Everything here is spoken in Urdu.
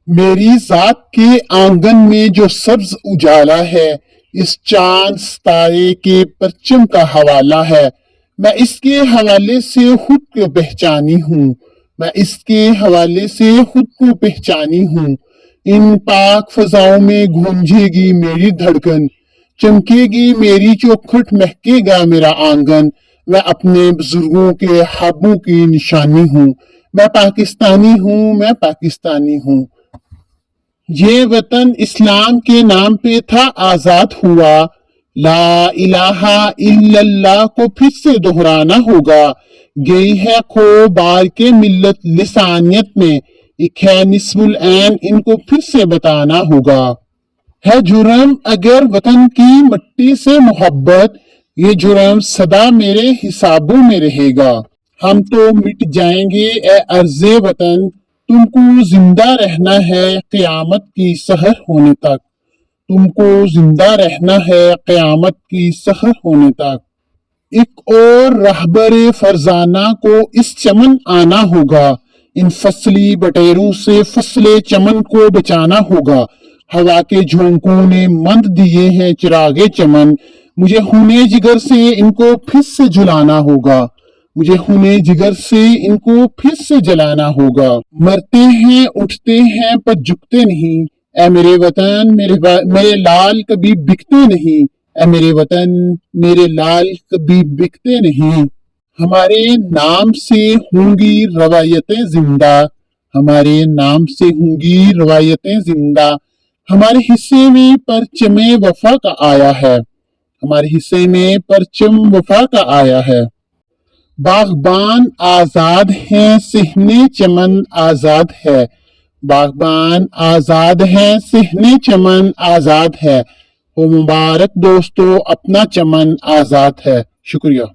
میری ذات کے آنگن میں جو سبز اجالا ہے، اس چاند ستارے کے پرچم کا حوالہ ہے۔ میں اس کے حوالے سے خود کو پہچانی ہوں، میں اس کے حوالے سے خود کو پہچانی ہوں۔ ان پاک فضاؤں میں گونجے گی میری دھڑکن، چمکے گی میری چوکھٹ، مہکے گا میرا آنگن۔ میں اپنے بزرگوں کے خوابوں کی نشانی ہوں، میں پاکستانی ہوں، میں پاکستانی ہوں۔ یہ وطن اسلام کے نام پہ تھا آزاد ہوا، لا الہ الا اللہ کو پھر سے دہرانا ہوگا۔ گئی ہے کھو بار کے ملت لسانیت میں، ایک ہے نصف العین، ان کو پھر سے بتانا ہوگا۔ ہے جرم اگر وطن کی مٹی سے محبت، یہ جرم سدا میرے حسابوں میں رہے گا۔ ہم تو مٹ جائیں گے اے ارض وطن، تم کو زندہ رہنا ہے قیامت کی سحر ہونے تک، تم کو زندہ رہنا ہے قیامت کی سحر ہونے تک۔ ایک اور رہبر فرزانہ کو اس چمن آنا ہوگا، ان فصلی بٹیروں سے فصل چمن کو بچانا ہوگا۔ ہوا کے جھونکوں نے مند دیے ہیں چراغ چمن، مجھے خون جگر سے ان کو پھر سے جلانا ہوگا، مجھے خون جگر سے ان کو پھر سے جلانا ہوگا۔ مرتے ہیں اٹھتے ہیں پر جھکتے نہیں، اے میرے وطن میرے لال کبھی بکتے نہیں، اے میرے وطن میرے لال کبھی بکتے نہیں۔ ہمارے نام سے ہوں گی روایتیں زندہ، ہمارے نام سے ہوں گی روایتیں زندہ۔ ہمارے حصے میں پرچم وفا کا آیا ہے، ہمارے حصے میں پرچم وفا کا آیا ہے۔ باغبان آزاد ہیں صحن چمن آزاد ہے، باغبان آزاد ہیں صحن چمن آزاد ہے۔ ہو مبارک دوستو، اپنا چمن آزاد ہے۔ شکریہ۔